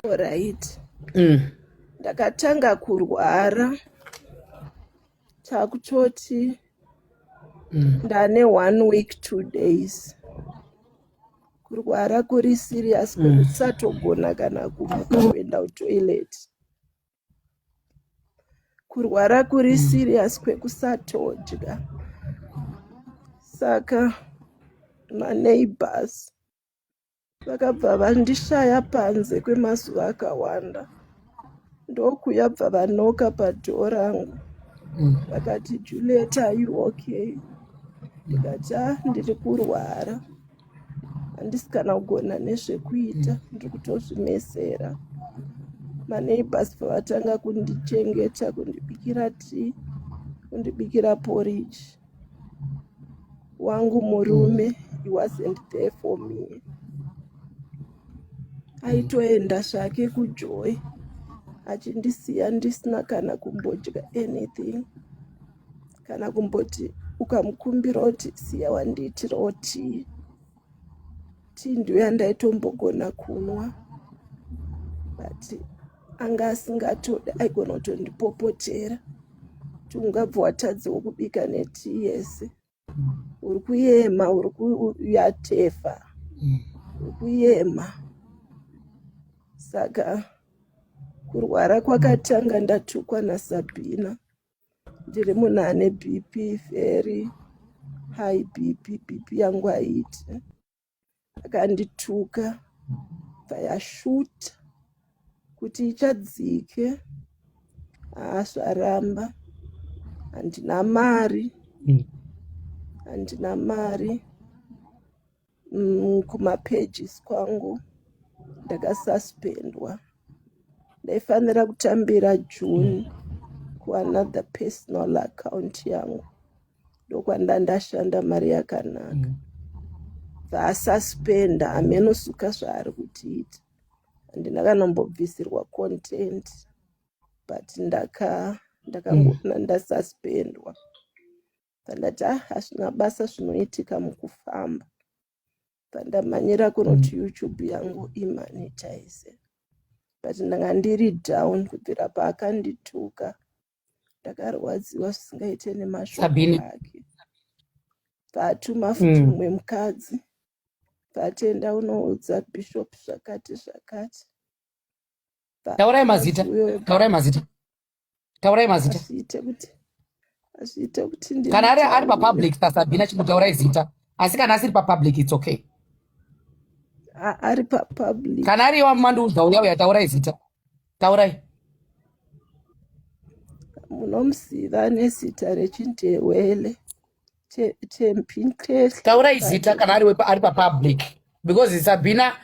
Alright. Mm. Ndakatanga kurwara takutoti ndane 1 week 2 days. Kurwara kuri serious kwekusatogona kana kumuka kuenda kutoilet. Kurwara kuri serious kwekusatodya. Saka maneighbors vakabva vandishaya panze kwemazuva akawanda. Ndokuyabva vanoka padhoo rangu. Vakati, Juliet, are you okay? Ndikati, ndiri kurwara. Handisi kana kugona nezvekuita, ndiri kutozvimesera. Maneighbors pavatanga kundichengeta, kundibikira tea, kundibikira porridge. Wangu murume, he wasn't there for me. Aitoenda zvake kuJoy, achindisiya ndisina kana kumbodya anything. Kana kumboti ukamukumbira kuti siya wandiitirawo tea. Tea ndiyo yandaitombogona kunwa. But anga asingatodi, aigona kutondipopotera. Kuti ungabva watadzawo kubika netii yese. Uri kuyema, uri kuyatefa. Uri kuyema. Saka kurwara kwakatanga ndatukwa naSabina. Ndiri munhu ane BP, very high BP, BP yangu haiti. Akandituka, vayashuta kuti ichadzike. Zvaramba. Handina mari. Handina mari. Kumapages kwangu ndakasuspendwa. Ndaifanira kutambira June kuanother personal account yangu. Ndokwanda ndashanda mari yakanaka. Vasuspenda amenosuka zvaari kutiita. Handina kanombobvisirwa content. But ndakangona ndasuspendwa. Ndati hazvina basa zvinoitika mukufamba. Pandamanyira kunoti YouTube yangu imonetize. But ndanga ndiri down kubvira paakandituka. Ndakarwadziwa zvisingaite nemashoko ake. Patuma futi mumwe mukadzi. Patenda unoudza Bishop zvakati zvakati. Taurai mazita. Taurai mazita. Taurai mazita. Azviite kuti kana ari papublic saSabina chikutaurai zita. Asi kana asiri papublic it's okay. Ari papublic. Kana ari wamanduudza uya taurai zita. Taurai. Munomuziva nezita rechiNdewele. Tempinkehle. Taurai zita kana ari papublic. Because Sabina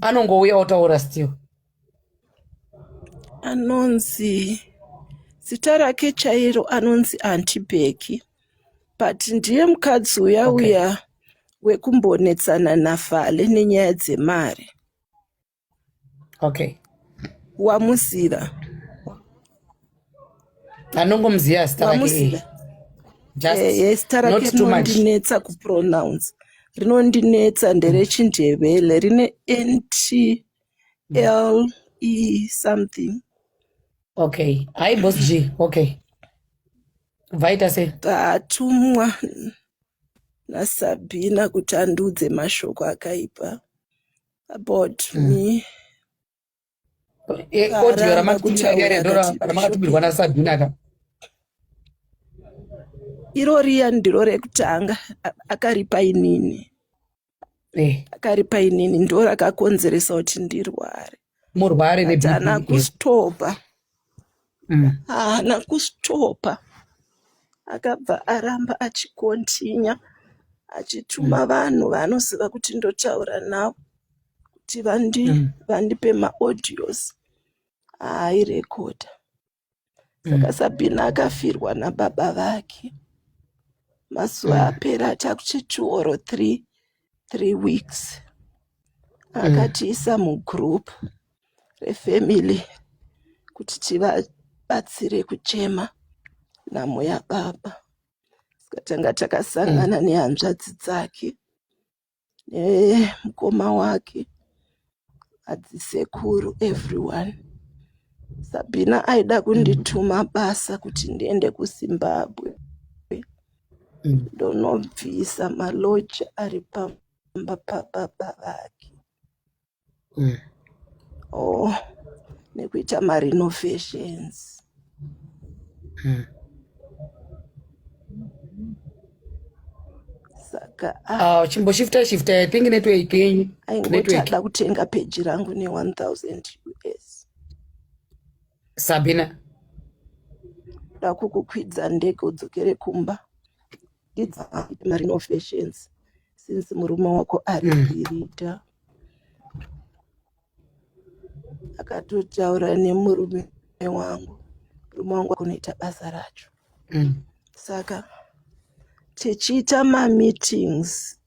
anongouya otaura still. Anonzi zita rake chairo anonzi Aunty Becky. But ndiye mukadzi uya wekumbonetsana naFale nenyaya dzemari. Okay. Wamuziva? Anongomuziva zita rake. Zita rake rinondinetsa kupronounce. Rinondinetsa nderechiNdebele rine NTLE something. Okay. Hi Boss G. Okay. Vaita se. Tatumwa naSabina kuti andudze mashoko akaipa about me. Audio ramakatumirwa naSabina ka. Iroriya ndiro rekutanga akaripa inini. Akaripa inini ndo rakakonzeresa kuti ndirware. Murware neBP. Haana kustopa. Haana kustopa. Akabva aramba achikontinya. Achituma vanhu vanoziva kuti ndotaura navo. Kuti vandipe maaudios. Airekodha. Saka Sabina akafirwa nababa vake. Mazuva apera takuti 2 or 3 weeks. Akatiisa mugroup refamily kuti tivabatsire kuchema nhamo yababa. Takatanga takasangana nehanzvadzi dzake nemukoma wake. adzisekuru everyone. Sabina aida kundituma basa kuti ndiende kuZimbabwe ndonobvisa maloji ari pamba pababa vake nekuita marenovations. Saka chimboshifta I think network yenyu aingotada kutenga peji rangu ne1000 US. Sabina ndakukukwidza ndege udzokere kumba marenovations since murume wako ari kuirita. Akatotaura nemurume wangu akunoita basa racho. Saka tichiita meetings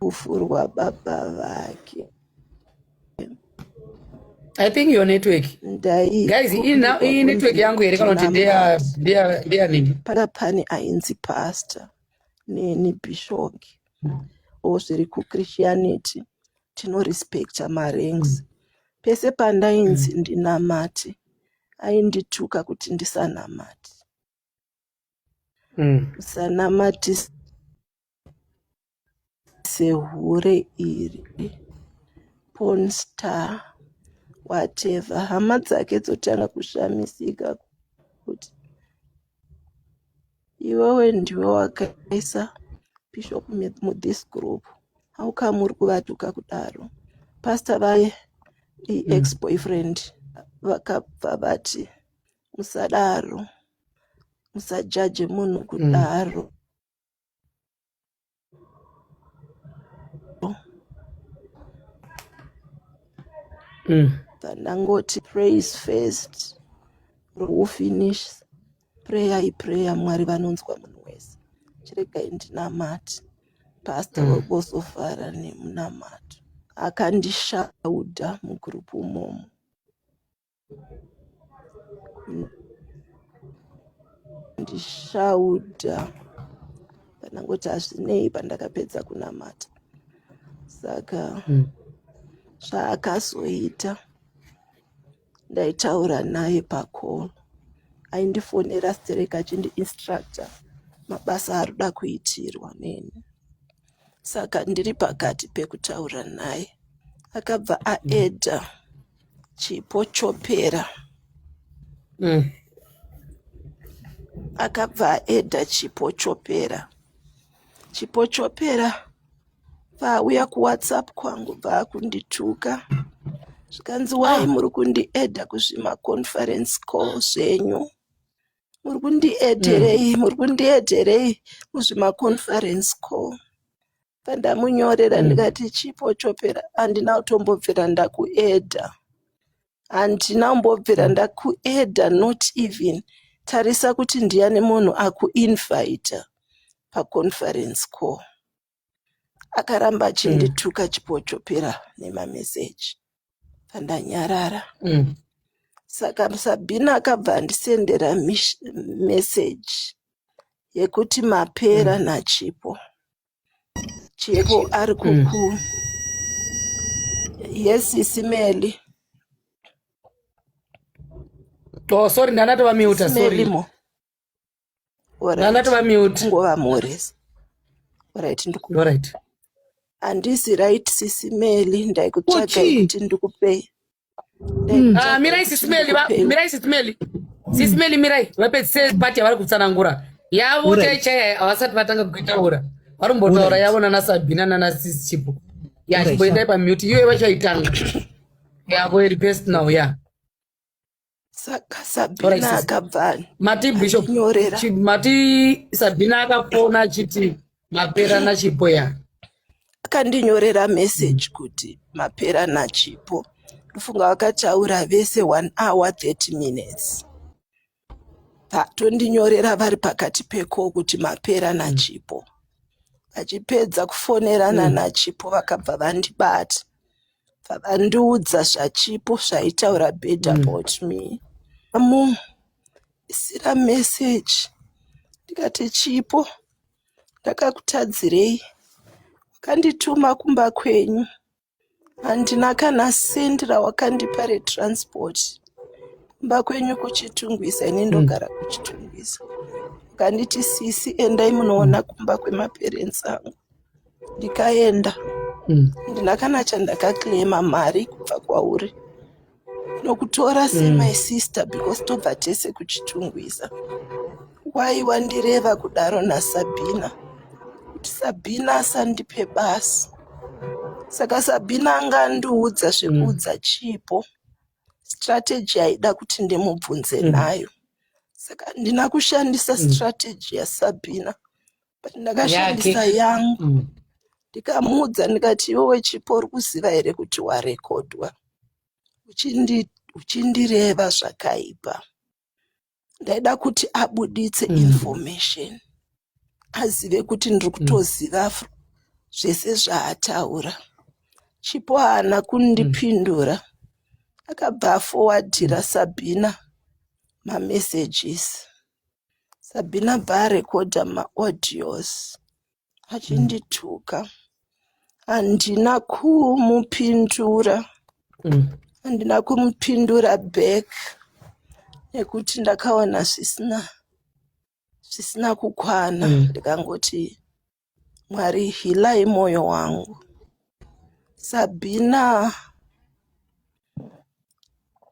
rufu rwababa vake. I think your network. Guys, hii network yangu here kana kuti ndia nini? Pane ainzi pastor neni bishop. Zviri kuChristianity tinorespecta maranks. Pese pandainzi ndinamati aindituka kuti ndisanamati. Usanamati sehure iri porn star whatever. Hama dzake dzotanga kushamisika kuti iwewe ndiwe wakaisa bishop muthis group. How come muri kuvatuka kudaro? Pastor vaye ex-boyfriend vakabva vati musadaro, musajaje munhu kudaro. Ndangoti praise first, who finish prayer Mwari vanonzwa munhu wese. Chiregai ndinamati. Pastor webosofara nemunamato akandishaudha mugrupu umomo. Ndishaudha ndangoti hazvinei pandakapedza kunamata. Saka zvaakazoita ndaitaura naye pacall. Aindifonera stereka achindiinstructa mabasa arikuda kuitirwa neni. Saka ndiri pakati pekutaura naye akabva aedha chipo chopera. Chipo chopera vauya kuWhatsApp kwangu vakundituka. Zvikanzi wai muri kundiedha kuzvima conference call zvenyu. Muri kundiedherei muzvima conference call. Pandamunyorera ndikati chipo chopera handina kutombobvira ndakuedha. Not even tarisa kuti ndiani munhu akuinvita paconference call. Akaramba achindituka chipo chopera nemameseji. Pandanyarara. Saka Sabina akabva andisendera message yekuti mapera nachipo. Chipo ari kuku. Yes, Isimeli. Oh, sorry, ndanatova mute, sorry. Ndanatova mute. Ngova mores. Alright. Andisi right Sisimeli ndaikutsvaga kuti ndikupe. Mirai Sisimeli. Sisimeli mirai. Vapedzise pati yavari kutsanangura. Yavo chaichaya havasati vatanga kuitaura. Varumbotaura yavo nana Sabina nana Chipo. Ya Chipo endai pamute. Iwe vachaitanga. Yavo iri best now, yeah. Saka Sabina akabva Mati Bishop Mati Sabina akapona chiti mapera nachipo ya. Akandinyorera message kuti mapera nachipo. Ndofunga vakataura vese 1 hour 30 minutes. Tondinyorera vari pakati peko kuti mapera nachipo. Vachipedza kufonerana nachipo vakabva vandibata. Vandiudza zvachipo zvaitaura bad about me. Sira message ndikati Chipo ndakakutadzirei kandituma kumba kwenyu, handina kana sendi rawakandipa retransport. Kumba kwenyu kuchitungwisa, ini ndogara kuchitungwisa. Kanditi sisi endai munoona kumba kwemaparents angu. Ndikaenda. Ndina kana chandakaklema mari kubva kwauri. Nokutora my sister because tobva tese kuchitungwisa. Why wandireva kudaro naSabina? Kuti Sabina asandipe basi. Saka Sabina angandiudza zvekuudza chipo. Strategy yaida kuti ndimubvunze nayo. Saka ndina kushandisa strategy yaSabina. But ndakashandisa yangu. Ndikamuudza ndikati iwewe chipo uri kuziva here kuti warekodwa. Uchindireva zvakaipa. Ndaida kuti abuditse information. Azive kuti ndiri kutoziva zvese zvaataura. Chipo haana kundipindura. Akabva aforwardira Sabina messages. Sabina bva arekodha maaudios. Achindituka. Handina kumupindura. Handina kumupindura back. Nekuti ndakaona zvisina kukwana. Ndikangoti Mwari hilai moyo wangu. Sabina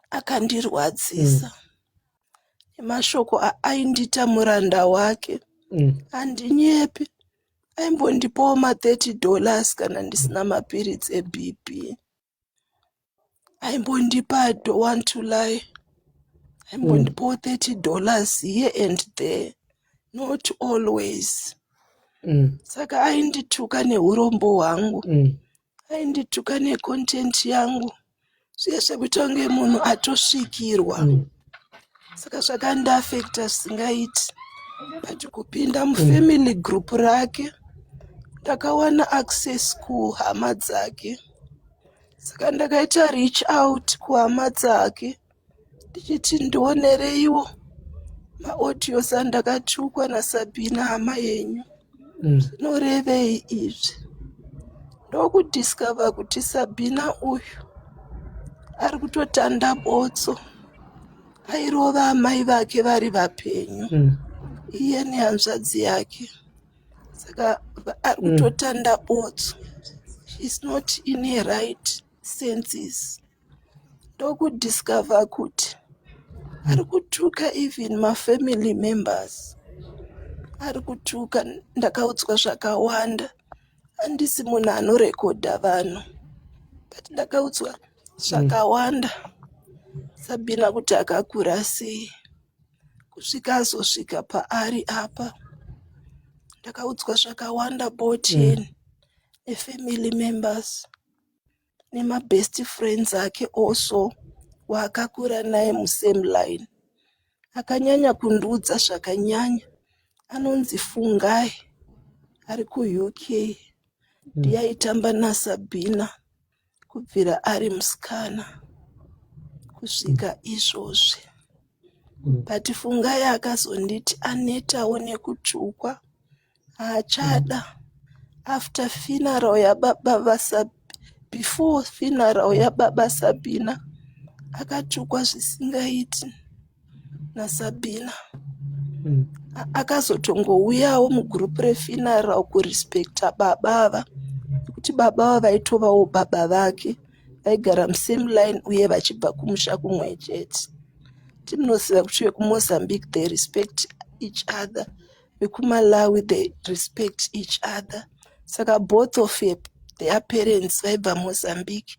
akandirwadzisa. Nemashoko aindita muranda wake. Handinyepi. Aimbondipawo $30 kana ndisina mapiritsi eBP. Aimbondipa, I don't want to lie. Aimbondipawo $30 here and there. Not always. Saka aindituka neurombo hwangu. Aindituka necontent yangu. Zveshe kuita kunge munhu atosvikirwa. Saka zvakandiafekta zvisingaiti. But kupinda mufamily group rake. Ndakawana access kuhama dzake. Saka ndakaita reach out kuhama dzake. Ndichiti ndionereiwo maaudios andakatukwa naSabina hama yenyu. Zvinorevei izvi? Ndokudiscover kuti Sabina uyu ari kutotanda botso. Airova amai vake vari vapenyu. Iye nehanzvadzi yake. Saka ari kutotanda botso. She's not in her right senses. Ndokudiscover kuti ari kutuka even mafamily members. Ari kutuka, ndakaudzwa zvakawanda. Handisi munhu anorekodha vanhu. But ndakaudzwa zvakawanda. Sabina kuti akakura sei. Kusvika azosvika paari apa. Ndakaudzwa zvakawanda about him. Family members. Nemabest friends ake also. Waakakura naye musame line. Akanyanya kundiudza zvakanyanya. Anonzi Fungai. Ari kuUK. Ndiye aitamba naSabina. Kubvira ari musikana. Kusvika izvozvi. But Fungai akazonditi anetawo nekutukwa. Haachada. After funeral yababa before funeral yababa Sabina. Akatukwa zvisingaiti naSabina. Akazotongouyawo mugroup refuneral kurespecta babava. Kuti babava vaitovawo baba vake. Vaigara musame line uye vachibva kumusha kumwe chete. Tinoziva kuti vekuMozambique they respect each other. VekuMalawi they respect each other. Saka both of their parents vaibva Mozambique.